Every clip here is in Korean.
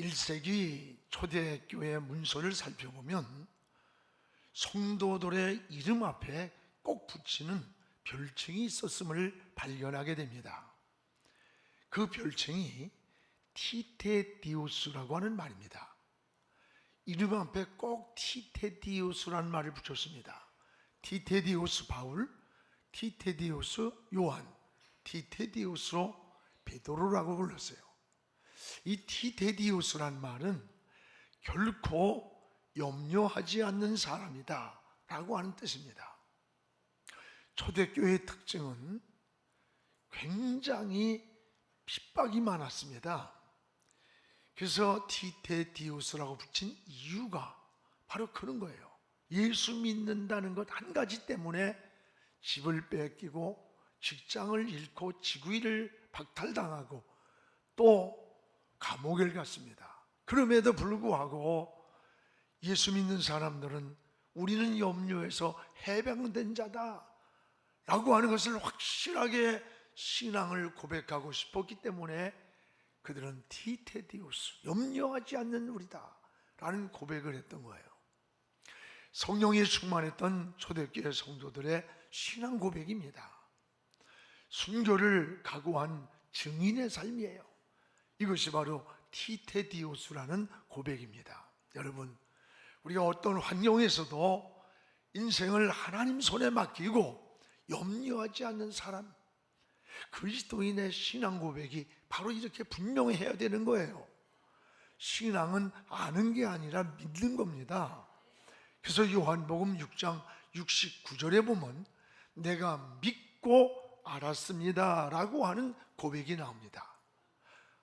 1세기 초대교회 문서를 살펴보면 성도들의 이름 앞에 꼭 붙이는 별칭이 있었음을 발견하게 됩니다. 그 별칭이 티테디우스라고 하는 말입니다. 이름 앞에 꼭 티테디우스라는 말을 붙였습니다. 티테디우스 바울, 티테디우스 요한, 티테디우스로 베드로라고 불렀어요. 이 티테디우스란 말은 결코 염려하지 않는 사람이다 라고 하는 뜻입니다. 초대교회의 특징은 굉장히 핍박이 많았습니다. 그래서 티테디우스라고 붙인 이유가 바로 그런 거예요. 예수 믿는다는 것 한 가지 때문에 집을 뺏기고 직장을 잃고 직위를 박탈당하고 또 감옥에 갔습니다. 그럼에도 불구하고 예수 믿는 사람들은 우리는 염려에서 해방된 자다 라고 하는 것을 확실하게 신앙을 고백하고 싶었기 때문에 그들은 티테디우스, 염려하지 않는 우리다 라는 고백을 했던 거예요. 성령에 충만했던 초대교회 성도들의 신앙 고백입니다. 순교를 각오한 증인의 삶이에요. 이것이 바로 티테디우스라는 고백입니다. 여러분, 우리가 어떤 환경에서도 인생을 하나님 손에 맡기고 염려하지 않는 사람, 그리스도인의 신앙 고백이 바로 이렇게 분명해야 되는 거예요. 신앙은 아는 게 아니라 믿는 겁니다. 그래서 요한복음 6장 69절에 보면 내가 믿고 알았습니다 라고 하는 고백이 나옵니다.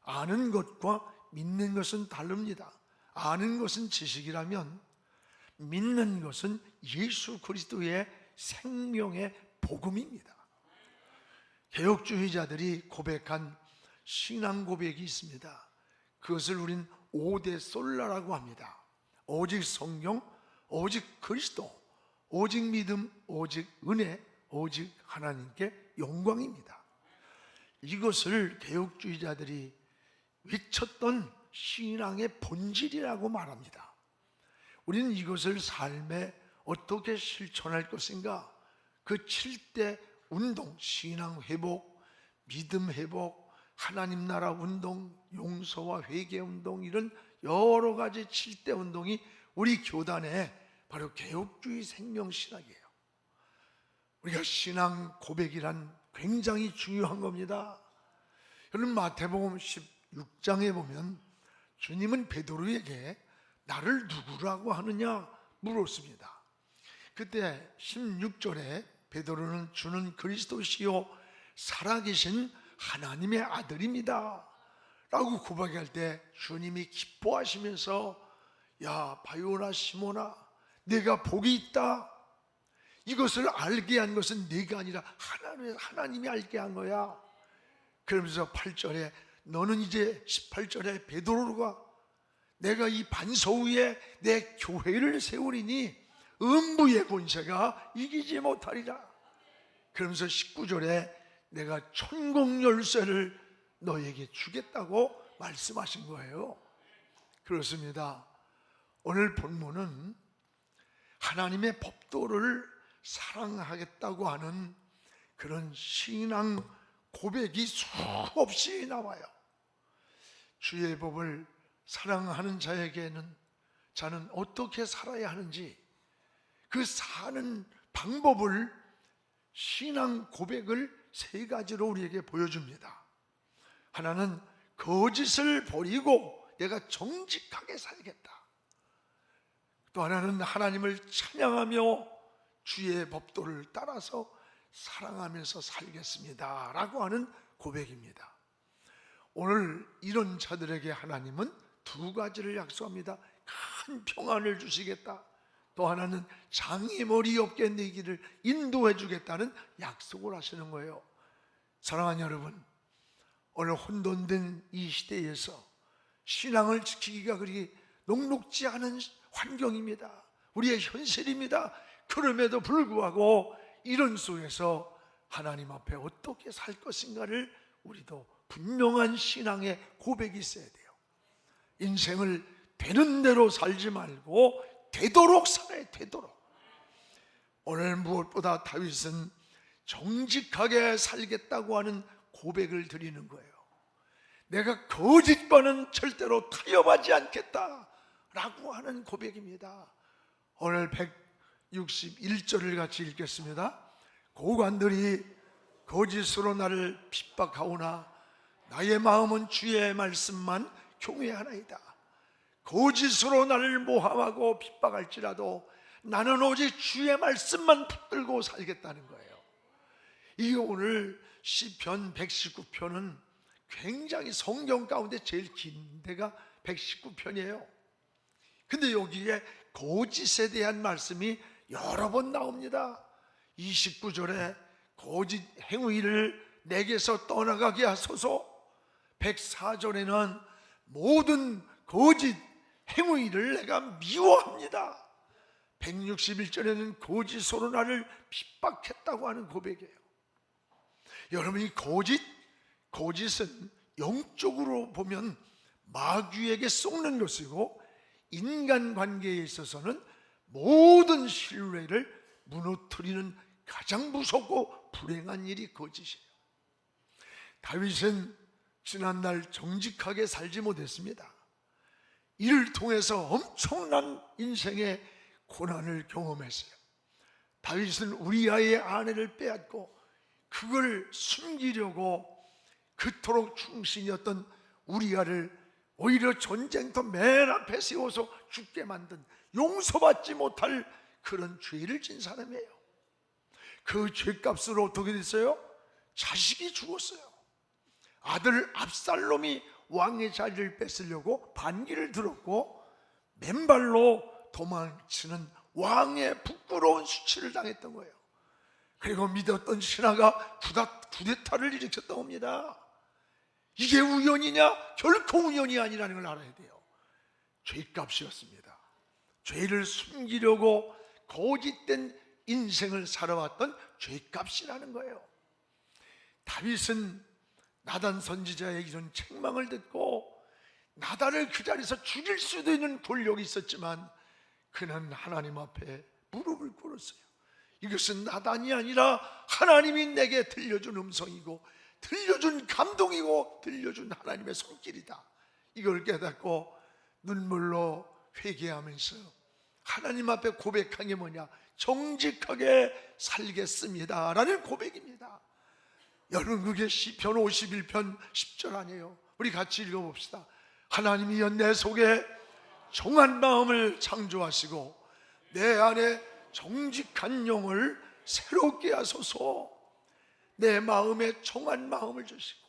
아는 것과 믿는 것은 다릅니다. 아는 것은 지식이라면 믿는 것은 예수 그리스도의 생명의 복음입니다. 개혁주의자들이 고백한 신앙 고백이 있습니다. 그것을 우린 5대 솔라라고 합니다. 오직 성경, 오직 그리스도, 오직 믿음, 오직 은혜, 오직 하나님께 영광입니다. 이것을 개혁주의자들이 외쳤던 신앙의 본질이라고 말합니다. 우리는 이것을 삶에 어떻게 실천할 것인가? 그 7대 운동, 신앙 회복, 믿음 회복, 하나님 나라 운동, 용서와 회개 운동, 이런 여러 가지 7대 운동이 우리 교단의 바로 개혁주의 생명신학이에요. 우리가 신앙 고백이란 굉장히 중요한 겁니다. 여러분, 마태복음 16장에 보면 주님은 베드로에게 나를 누구라고 하느냐 물었습니다. 그때 16절에 베드로는 주는 그리스도시요 살아계신 하나님의 아들입니다 라고 고백할 때 주님이 기뻐하시면서 야 바요나 시모나, 내가 복이 있다. 이것을 알게 한 것은 네가 아니라 하나님이 알게 한 거야. 그러면서 8절에 너는 이제 18절에 베드로가 내가 이 반석 위에 내 교회를 세우리니 음부의 권세가 이기지 못하리라. 그러면서 19절에 내가 천국 열쇠를 너에게 주겠다고 말씀하신 거예요. 그렇습니다. 오늘 본문은 하나님의 법도를 사랑하겠다고 하는 그런 신앙 고백이 수없이 나와요. 주의 법을 사랑하는 자는 어떻게 살아야 하는지, 그 사는 방법을, 신앙 고백을 3가지로 우리에게 보여줍니다. 하나는 거짓을 버리고 내가 정직하게 살겠다. 또 하나는 하나님을 찬양하며 주의 법도를 따라서 사랑하면서 살겠습니다 라고 하는 고백입니다. 오늘 이런 자들에게 하나님은 2가지를 약속합니다. 큰 평안을 주시겠다. 또 하나는 장애물이 없게 내 길을 인도해 주겠다는 약속을 하시는 거예요. 사랑하는 여러분, 오늘 혼돈된 이 시대에서 신앙을 지키기가 그리 녹록지 않은 환경입니다. 우리의 현실입니다. 그럼에도 불구하고 이런 속에서 하나님 앞에 어떻게 살 것인가를 우리도 분명한 신앙의 고백이 있어야 돼요. 인생을 되는 대로 살지 말고 되도록 살아야 되도록. 오늘 무엇보다 다윗은 정직하게 살겠다고 하는 고백을 드리는 거예요. 내가 거짓과는 절대로 타협하지 않겠다 라고 하는 고백입니다. 오늘 161절을 같이 읽겠습니다. 고관들이 거짓으로 나를 핍박하오나 나의 마음은 주의 말씀만 경외하나이다. 거짓으로 나를 모함하고 핍박할지라도 나는 오직 주의 말씀만 붙들고 살겠다는 거예요. 이게 오늘 시편 119편은 굉장히 성경 가운데 제일 긴 데가 119편이에요. 근데 여기에 거짓에 대한 말씀이 여러 번 나옵니다. 29절에 거짓 행위를 내게서 떠나가게 하소서. 104절에는 모든 거짓 행위를 내가 미워합니다. 161절에는 거짓으로 나를 핍박했다고 하는 고백이에요. 여러분이 거짓은 영적으로 보면 마귀에게 속는 것이고 인간관계에 있어서는 모든 신뢰를 무너뜨리는 가장 무섭고 불행한 일이 거짓이에요. 다윗은 지난날 정직하게 살지 못했습니다. 이를 통해서 엄청난 인생의 고난을 경험했어요. 다윗은 우리아의 아내를 빼앗고 그걸 숨기려고 그토록 충신이었던 우리아를 오히려 전쟁터 맨 앞에 세워서 죽게 만든, 용서받지 못할 그런 죄를 진 사람이에요. 그 죄값으로 어떻게 됐어요? 자식이 죽었어요. 아들 압살롬이 왕의 자리를 뺏으려고 반기를 들었고 맨발로 도망치는 왕의 부끄러운 수치를 당했던 거예요. 그리고 믿었던 신하가 쿠데타를 일으켰던 겁니다. 이게 우연이냐? 결코 우연이 아니라는 걸 알아야 돼요. 죄값이었습니다. 죄를 숨기려고 거짓된 인생을 살아왔던 죄값이라는 거예요. 다윗은 나단 선지자의 이런 책망을 듣고 나단을 그 자리에서 죽일 수도 있는 권력이 있었지만 그는 하나님 앞에 무릎을 꿇었어요. 이것은 나단이 아니라 하나님이 내게 들려준 음성이고 들려준 감동이고 들려준 하나님의 손길이다. 이걸 깨닫고 눈물로 회개하면서 하나님 앞에 고백한 게 뭐냐? 정직하게 살겠습니다 라는 고백입니다. 여러분, 그게 시편 51편 10절 아니에요? 우리 같이 읽어봅시다. 하나님이여 내 속에 정한 마음을 창조하시고 내 안에 정직한 영을 새롭게 하소서. 내 마음에 정한 마음을 주시고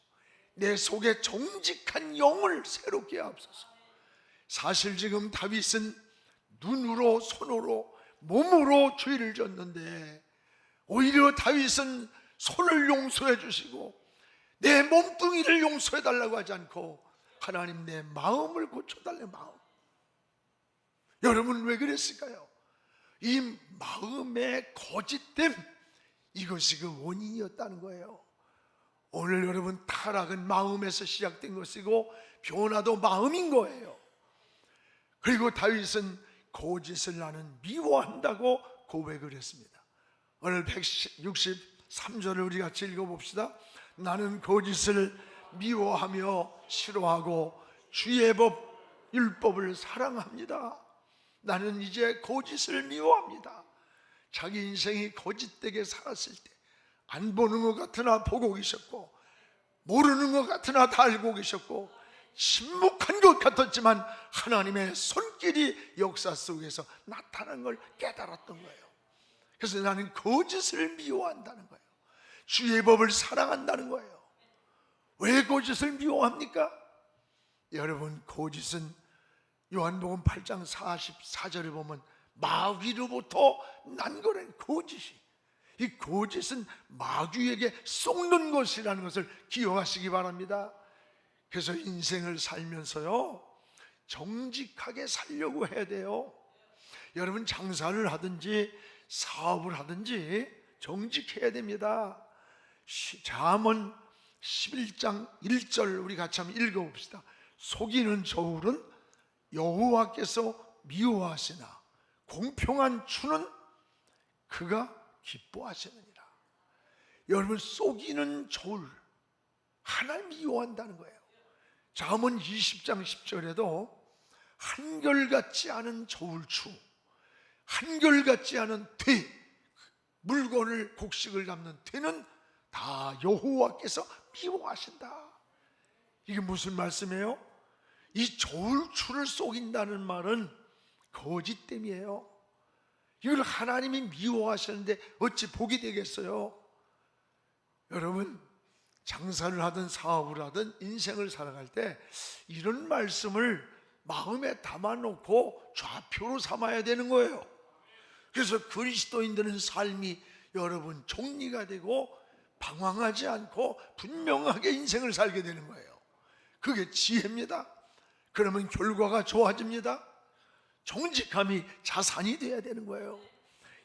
내 속에 정직한 영을 새롭게 하옵소서. 사실 지금 다윗은 눈으로 손으로 몸으로 죄를 졌는데 오히려 다윗은 손을 용서해 주시고 내 몸뚱이를 용서해 달라고 하지 않고 하나님 내 마음을 고쳐달래. 마음. 여러분 왜 그랬을까요? 이 마음의 거짓됨, 이것이 그 원인이었다는 거예요. 오늘 여러분 타락은 마음에서 시작된 것이고 변화도 마음인 거예요. 그리고 다윗은 거짓을 나는 미워한다고 고백을 했습니다. 오늘 163절을 우리 같이 읽어봅시다. 나는 거짓을 미워하며 싫어하고 주의 법 율법을 사랑합니다. 나는 이제 거짓을 미워합니다. 자기 인생이 거짓되게 살았을 때 안 보는 것 같으나 보고 계셨고 모르는 것 같으나 다 알고 계셨고 침묵한 것 같았지만 하나님의 손길이 역사 속에서 나타난 걸 깨달았던 거예요. 그래서 나는 거짓을 미워한다는 거예요. 주의 법을 사랑한다는 거예요. 왜 거짓을 미워합니까? 여러분, 거짓은 요한복음 8장 44절에 보면 마귀로부터 난 거래. 거짓이, 이 거짓은 마귀에게 속는 것이라는 것을 기억하시기 바랍니다. 그래서 인생을 살면서요 정직하게 살려고 해야 돼요. 여러분 장사를 하든지 사업을 하든지 정직해야 됩니다. 잠언 11장 1절 우리 같이 한번 읽어봅시다. 속이는 저울은 여호와께서 미워하시나 공평한 추는 그가 기뻐하시느니라. 여러분, 속이는 저울 하나님 미워한다는 거예요. 잠언 20장 10절에도 한결같지 않은 저울추, 한결같지 않은 되, 물건을 곡식을 담는 되는 다 여호와께서 미워하신다. 이게 무슨 말씀이에요? 이 저울추를 속인다는 말은 거짓됨이에요. 이걸 하나님이 미워하시는데 어찌 복이 되겠어요? 여러분, 장사를 하든 사업을 하든 인생을 살아갈 때 이런 말씀을 마음에 담아놓고 좌표로 삼아야 되는 거예요. 그래서 그리스도인들은 삶이 여러분 정리가 되고 방황하지 않고 분명하게 인생을 살게 되는 거예요. 그게 지혜입니다. 그러면 결과가 좋아집니다. 정직함이 자산이 돼야 되는 거예요.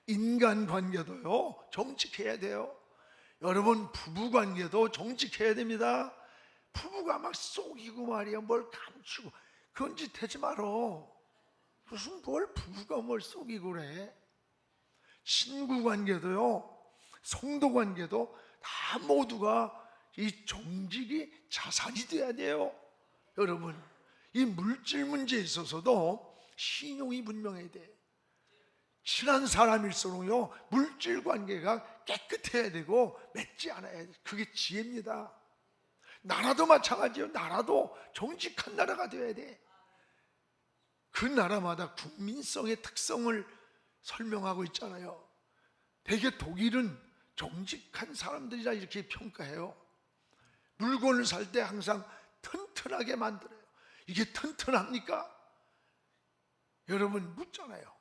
인간관계도요 정직해야 돼요. 여러분, 부부관계도 정직해야 됩니다. 부부가 막 속이고 말이야, 뭘 감추고 그런 짓 하지 말어. 무슨 뭘 부부가 뭘 속이고 그래. 친구관계도요, 성도관계도 다 모두가 이 정직이 자산이 돼야 돼요. 여러분, 이 물질 문제에 있어서도 신용이 분명해야 돼. 친한 사람일수록요 물질 관계가 깨끗해야 되고 맺지 않아야 돼. 그게 지혜입니다. 나라도 마찬가지예요. 나라도 정직한 나라가 되어야 돼. 그 나라마다 국민성의 특성을 설명하고 있잖아요. 대개 독일은 정직한 사람들이라 이렇게 평가해요. 물건을 살 때 항상 튼튼하게 만들어요. 이게 튼튼합니까? 여러분 묻잖아요.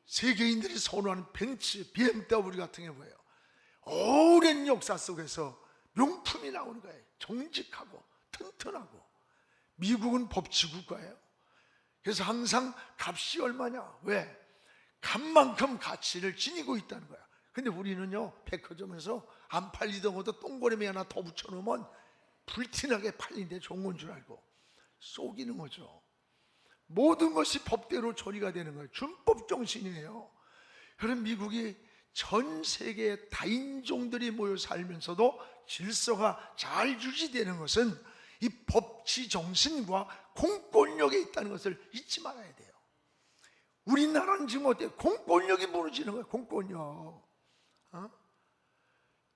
세계인들이 선호하는 벤츠, BMW 같은 게 뭐예요? 오랜 역사 속에서 명품이 나오는 거예요. 정직하고 튼튼하고. 미국은 법치국가예요. 그래서 항상 값이 얼마냐? 왜? 값만큼 가치를 지니고 있다는 거야. 근데 우리는요 백화점에서 안 팔리던 것도 동그라미 하나 더 붙여놓으면 불티나게 팔린데 좋은 건 줄 알고 속이는 거죠. 모든 것이 법대로 처리가 되는 거예요. 준법 정신이에요. 그런 미국이 전 세계의 다인종들이 모여 살면서도 질서가 잘 유지되는 것은 이 법치 정신과 공권력에 있다는 것을 잊지 말아야 돼요. 우리나라는 지금 어때요? 공권력이 무너지는 거예요. 공권력.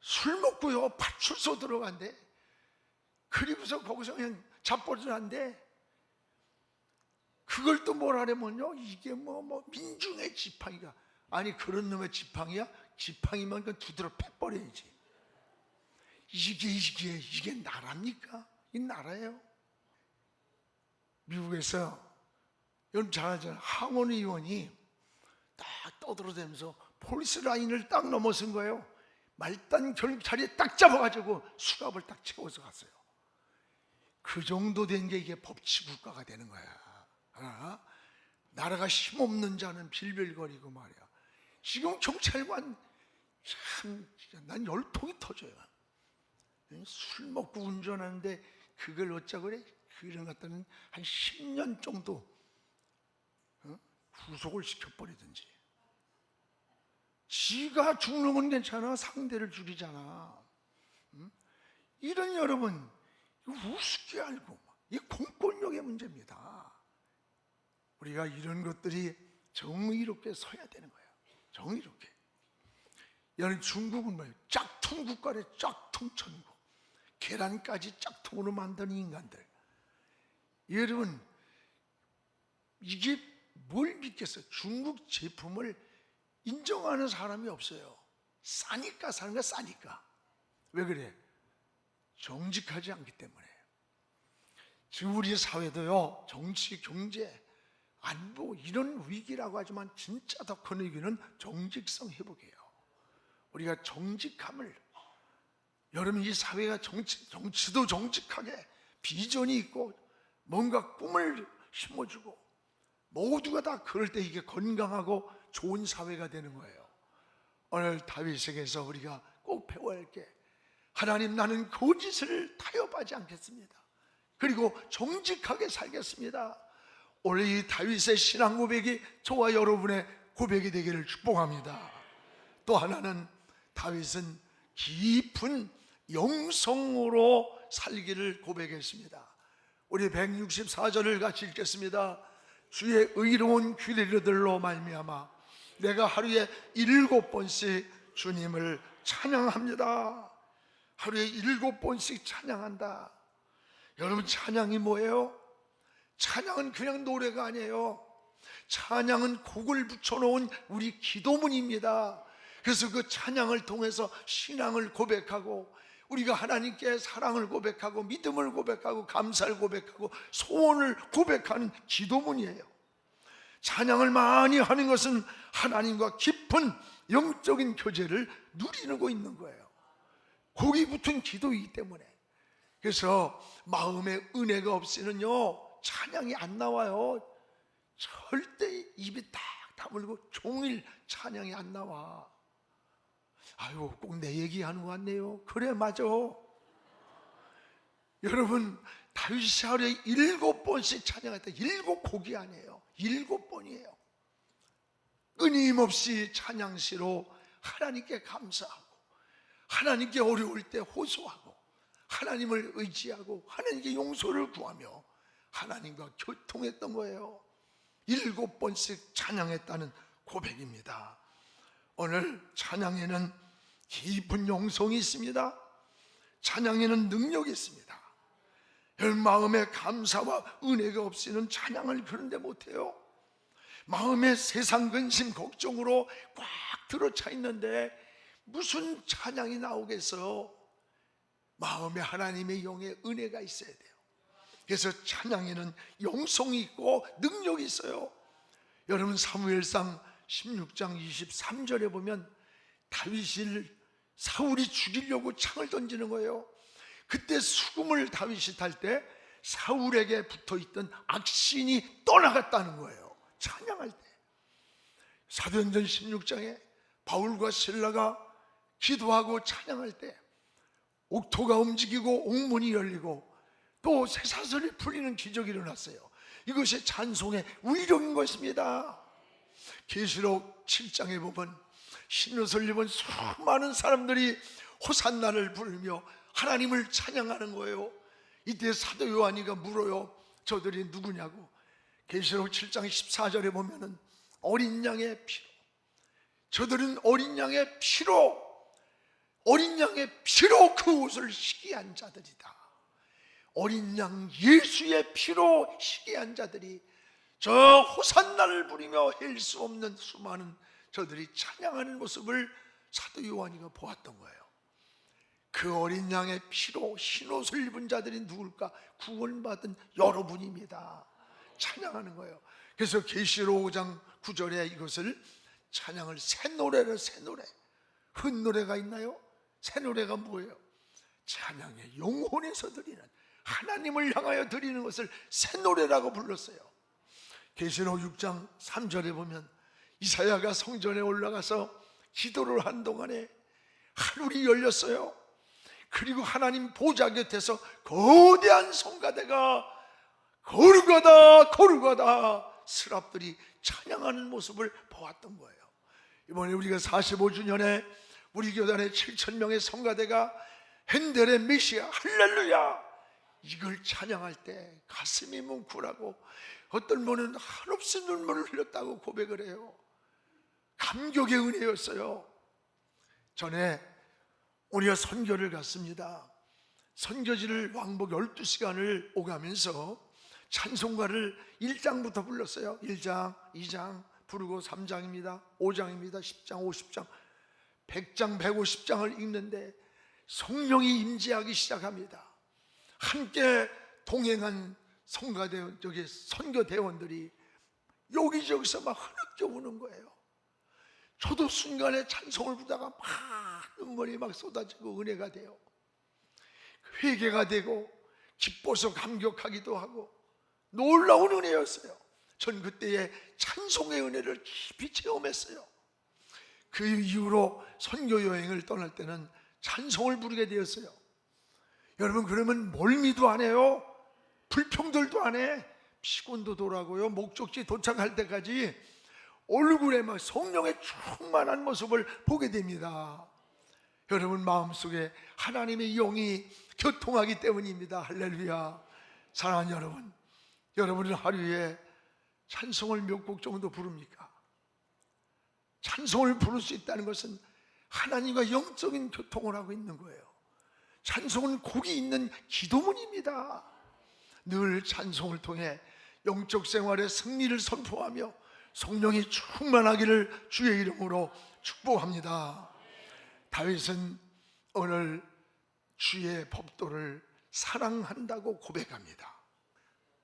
술 먹고요 파출소 들어간대. 그리고서 거기서 그냥 자빠져난대. 그걸 또 뭐라 하냐면요, 이게 뭐 민중의 지팡이가. 아니, 그런 놈의 지팡이야? 지팡이만 그 두드러 패버려야지. 이게 나라입니까? 이 나라예요. 미국에서 여러분 잘 알잖아요. 하원 의원이 딱 떠들어대면서 폴리스 라인을 딱 넘어선 거예요. 말단 자리에 딱 잡아가지고 수갑을 딱 채워서 갔어요. 그 정도 된 게 이게 법치국가가 되는 거야. 나라가 힘없는 자는 빌빌거리고 말이야. 지금 경찰관 참 난 열통이 터져요. 술 먹고 운전하는데 그걸 어쩌고 그래? 그런 것들은 한 10년 정도 구속을 시켜버리든지. 지가 죽는 건 괜찮아. 상대를 죽이잖아. 이런 여러분 우습게 알고 이 공권력의 문제입니다. 우리가 이런 것들이 정의롭게 서야 되는 거예요. 정의롭게. 여러분, 중국은 뭐예요? 짝퉁 국가래. 짝퉁 천국. 계란까지 짝퉁으로 만든 인간들. 여러분, 이게 뭘 믿겠어요? 중국 제품을 인정하는 사람이 없어요. 싸니까 사는 거야. 싸니까. 왜 그래? 정직하지 않기 때문에. 지금 우리 사회도요 정치, 경제, 안보 이런 위기라고 하지만 진짜 더 큰 위기는 정직성 회복이에요. 우리가 정직함을, 여러분 이 사회가 정치도 정직하게 비전이 있고 뭔가 꿈을 심어주고 모두가 다 그럴 때 이게 건강하고 좋은 사회가 되는 거예요. 오늘 다윗에게서 우리가 꼭 배워야 할 게, 하나님 나는 거짓을 타협하지 않겠습니다. 그리고 정직하게 살겠습니다. 오늘 이 다윗의 신앙 고백이 저와 여러분의 고백이 되기를 축복합니다. 또 하나는 다윗은 깊은 영성으로 살기를 고백했습니다. 우리 164절을 같이 읽겠습니다. 주의 의로운 규례들로 말미암아 내가 하루에 7번씩 주님을 찬양합니다. 하루에 7번씩 찬양한다. 여러분, 찬양이 뭐예요? 찬양은 그냥 노래가 아니에요. 찬양은 곡을 붙여놓은 우리 기도문입니다. 그래서 그 찬양을 통해서 신앙을 고백하고, 우리가 하나님께 사랑을 고백하고, 믿음을 고백하고, 감사를 고백하고, 소원을 고백하는 기도문이에요. 찬양을 많이 하는 것은 하나님과 깊은 영적인 교제를 누리고 있는 거예요. 곡이 붙은 기도이기 때문에. 그래서 마음에 은혜가 없이는요, 찬양이 안 나와요. 절대 입이 딱 다물고 종일 찬양이 안 나와. 아유, 꼭 내 얘기하는 것 같네요. 그래, 맞아. 여러분, 다윗이 하루에 7번씩 찬양했다. 7곡이 아니에요. 7번이에요. 끊임없이 찬양시로 하나님께 감사하고, 하나님께 어려울 때 호소하고, 하나님을 의지하고, 하나님께 용서를 구하며 하나님과 교통했던 거예요. 7번씩 찬양했다는 고백입니다. 오늘 찬양에는 깊은 영성이 있습니다. 찬양에는 능력이 있습니다. 여러분, 마음에 감사와 은혜가 없이는 찬양을 그런데 못해요. 마음에 세상 근심 걱정으로 꽉 들어차 있는데 무슨 찬양이 나오겠어요? 마음에 하나님의 영의 은혜가 있어야 돼요. 그래서 찬양에는 영성이 있고 능력이 있어요. 여러분, 사무엘상 16장 23절에 보면 다윗을 사울이 죽이려고 창을 던지는 거예요. 그때 수금을 다윗이 탈 때 사울에게 붙어있던 악신이 떠나갔다는 거예요. 찬양할 때. 사도행전 16장에 바울과 실라가 기도하고 찬양할 때 옥토가 움직이고 옥문이 열리고 또 쇠사슬이 풀리는 기적이 일어났어요. 이것이 찬송의 위력인 것입니다. 계시록 7장에 보면 흰옷을 입은 수많은 사람들이 호산나를 부르며 하나님을 찬양하는 거예요. 이때 사도 요한이가 물어요. 저들이 누구냐고. 계시록 7장 14절에 보면은 어린 양의 피로, 저들은 어린 양의 피로 그 옷을 희귀한 자들이다. 어린 양 예수의 피로 희귀한 자들이 저 호산나를 부리며 헬 수 없는 수많은 저들이 찬양하는 모습을 사도 요한이가 보았던 거예요. 그 어린 양의 피로 흰옷을 입은 자들이 누굴까? 구원받은 여러분입니다. 찬양하는 거예요. 그래서 계시록 5장 9절에 이것을 찬양을 새 노래를, 새 노래. 큰 노래가 있나요? 새 노래가 뭐예요? 찬양의 영혼에서 드리는, 하나님을 향하여 드리는 것을 새 노래라고 불렀어요. 계시록 6장 3절에 보면 이사야가 성전에 올라가서 기도를 한 동안에 하늘이 열렸어요. 그리고 하나님 보좌 곁에서 거대한 성가대가 거룩하다 거룩하다 스랍들이 찬양하는 모습을 보았던 거예요. 이번에 우리가 45주년에 우리 교단의 7,000명의 성가대가 핸델의 메시아 할렐루야 이걸 찬양할 때 가슴이 뭉클하고 어떤 분은 한없이 눈물을 흘렸다고 고백을 해요. 감격의 은혜였어요. 전에 우리가 선교를 갔습니다. 선교지를 왕복 12시간을 오가면서 찬송가를 1장부터 불렀어요. 1장, 2장 부르고 3장입니다 5장입니다 10장, 50장 100장, 150장을 읽는데 성령이 임재하기 시작합니다. 함께 동행한 성가대원, 저기 선교대원들이 여기저기서 막 흐느껴 우는 거예요. 저도 순간에 찬송을 부르다가 막 눈물이 막 쏟아지고 은혜가 돼요. 회개가 되고 기뻐서 감격하기도 하고 놀라운 은혜였어요. 전 그때의 찬송의 은혜를 깊이 체험했어요. 그 이후로 선교 여행을 떠날 때는 찬송을 부르게 되었어요. 여러분, 그러면 멀미도 안 해요. 불평들도 안 해. 피곤도 돌아고요. 목적지 도착할 때까지 얼굴에 막 성령의 충만한 모습을 보게 됩니다. 여러분 마음속에 하나님의 영이 교통하기 때문입니다. 할렐루야. 사랑하는 여러분, 여러분은 하루에 찬송을 몇 곡 정도 부릅니까? 찬송을 부를 수 있다는 것은 하나님과 영적인 교통을 하고 있는 거예요. 찬송은 곡이 있는 기도문입니다. 늘 찬송을 통해 영적 생활의 승리를 선포하며 성령이 충만하기를 주의 이름으로 축복합니다. 다윗은 오늘 주의 법도를 사랑한다고 고백합니다.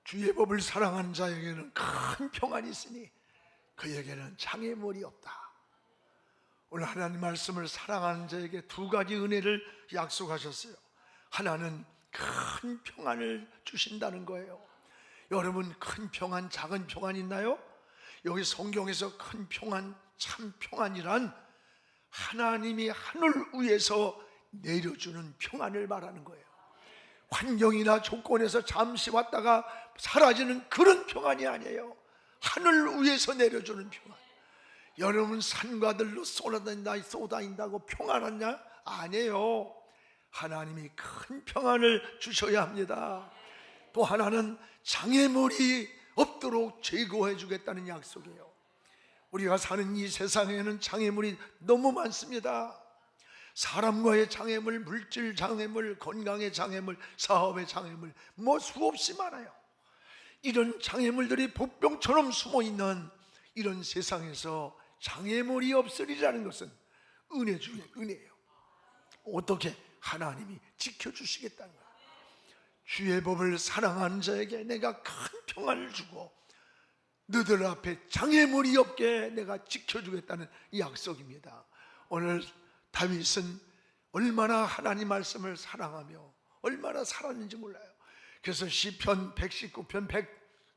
주의 법을 사랑하는 자에게는 큰 평안이 있으니 그에게는 장애물이 없다. 오늘 하나님 말씀을 사랑하는 자에게 두 가지 은혜를 약속하셨어요. 하나는 큰 평안을 주신다는 거예요. 여러분, 큰 평안, 작은 평안 있나요? 여기 성경에서 큰 평안, 참 평안이란 하나님이 하늘 위에서 내려주는 평안을 말하는 거예요. 환경이나 조건에서 잠시 왔다가 사라지는 그런 평안이 아니에요. 하늘 위에서 내려주는 평안. 여러분 산과들로 쏟아진다고 평안하냐? 아니에요. 하나님이 큰 평안을 주셔야 합니다. 또 하나는 장애물이 없도록 제거해 주겠다는 약속이에요. 우리가 사는 이 세상에는 장애물이 너무 많습니다. 사람과의 장애물, 물질 장애물, 건강의 장애물, 사업의 장애물, 수없이 많아요. 이런 장애물들이 복병처럼 숨어있는 이런 세상에서 장애물이 없으리라는 것은 은혜 중에 은혜예요. 어떻게? 하나님이 지켜주시겠다는 거예요. 주의 법을 사랑하는 자에게 내가 큰 평안을 주고 너들 앞에 장애물이 없게 내가 지켜주겠다는 약속입니다. 오늘 다윗은 얼마나 하나님 말씀을 사랑하며 얼마나 살았는지 몰라요. 그래서 시편 119편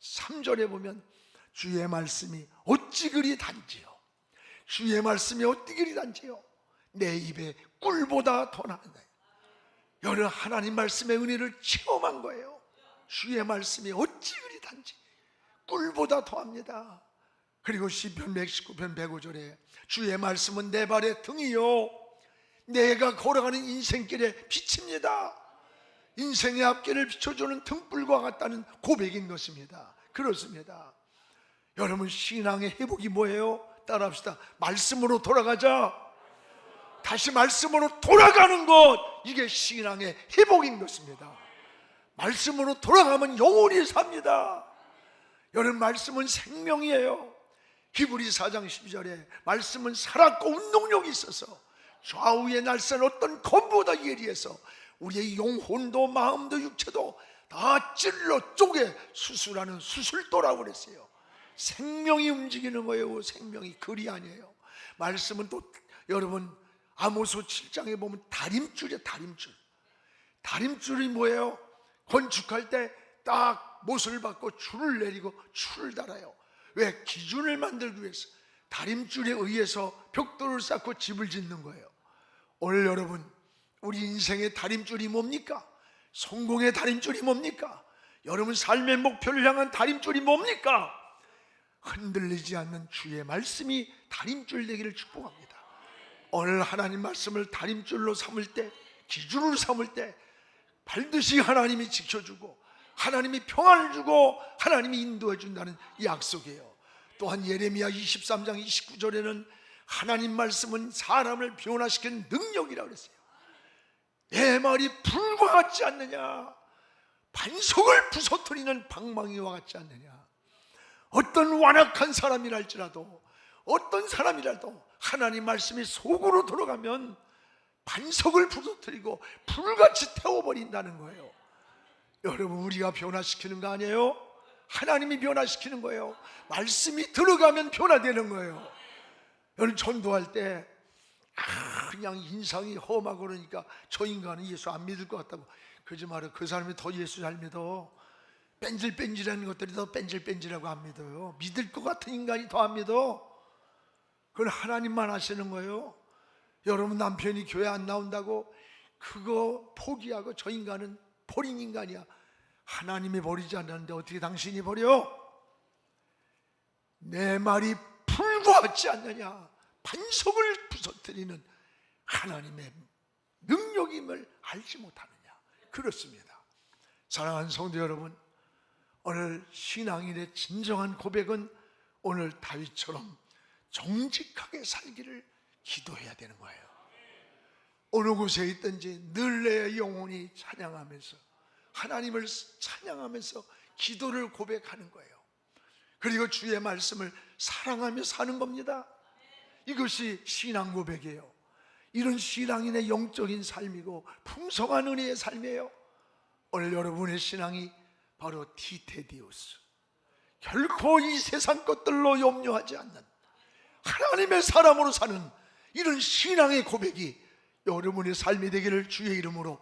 103절에 보면 주의 말씀이 어찌 그리 단지요, 주의 말씀이 어찌 그리 단지요, 내 입에 꿀보다 더 나은다. 여러분 하나님 말씀의 은혜를 체험한 거예요. 주의 말씀이 어찌 그리 단지, 꿀보다 더합니다. 그리고 시편 119편 105절에 주의 말씀은 내 발의 등이요 내가 걸어가는 인생길의 빛입니다. 인생의 앞길을 비춰주는 등불과 같다는 고백인 것입니다. 그렇습니다. 여러분 신앙의 회복이 뭐예요? 따라합시다. 말씀으로 돌아가자. 다시 말씀으로 돌아가는 것, 이게 신앙의 회복인 것입니다. 말씀으로 돌아가면 영원히 삽니다. 여러분 말씀은 생명이에요. 히브리 4장 12절에 말씀은 살았고 운동력이 있어서 좌우의 날선 어떤 검보다 예리해서 우리의 영혼도 마음도 육체도 다 찔러 쪼개 수술하는 수술도라고 그랬어요. 생명이 움직이는 거예요. 생명이 글이 아니에요. 말씀은 또 여러분 아모스 7장에 보면 다림줄이에요. 다림줄. 다림줄이 뭐예요? 건축할 때 딱 못을 박고 줄을 내리고 줄을 달아요. 왜? 기준을 만들기 위해서. 다림줄에 의해서 벽돌을 쌓고 집을 짓는 거예요. 오늘 여러분 우리 인생의 다림줄이 뭡니까? 성공의 다림줄이 뭡니까? 여러분 삶의 목표를 향한 다림줄이 뭡니까? 흔들리지 않는 주의 말씀이 다림줄 되기를 축복합니다. 오늘 하나님 말씀을 다림줄로 삼을 때, 기준으로 삼을 때 반드시 하나님이 지켜주고 하나님이 평안을 주고 하나님이 인도해 준다는 약속이에요. 또한 예레미야 23장 29절에는 하나님 말씀은 사람을 변화시키는 능력이라고 그랬어요. 내 말이 불과 같지 않느냐, 반석을 부서뜨리는 방망이와 같지 않느냐. 어떤 완악한 사람이랄지라도 어떤 사람이라도 하나님 말씀이 속으로 들어가면 반석을 부서뜨리고 불같이 태워버린다는 거예요. 여러분 우리가 변화시키는 거 아니에요? 하나님이 변화시키는 거예요. 말씀이 들어가면 변화되는 거예요. 여러분 전도할 때 그냥 인상이 험하고 그러니까 저 인간은 예수 안 믿을 것 같다고 그러지 말아요. 그 사람이 더 예수 잘 믿어. 뺀질뺀질한 것들이 더 뺀질뺀질하고 안 믿어요. 믿을 것 같은 인간이 더 안 믿어. 그건 하나님만 하시는 거예요. 여러분 남편이 교회 안 나온다고 그거 포기하고 저 인간은 버린 인간이야, 하나님이 버리지 않는데 어떻게 당신이 버려? 내 말이 불과하지 않느냐? 반석을 부서뜨리는 하나님의 능력임을 알지 못하느냐? 그렇습니다. 사랑하는 성도 여러분, 오늘 신앙인의 진정한 고백은 오늘 다윗처럼 정직하게 살기를 기도해야 되는 거예요. 어느 곳에 있든지 늘 내 영혼이 찬양하면서 하나님을 찬양하면서 기도를 고백하는 거예요. 그리고 주의 말씀을 사랑하며 사는 겁니다. 이것이 신앙 고백이에요. 이런 신앙인의 영적인 삶이고 풍성한 은혜의 삶이에요. 오늘 여러분의 신앙이 바로 티테디우스, 결코 이 세상 것들로 염려하지 않는 하나님의 사람으로 사는 이런 신앙의 고백이 여러분의 삶이 되기를 주의 이름으로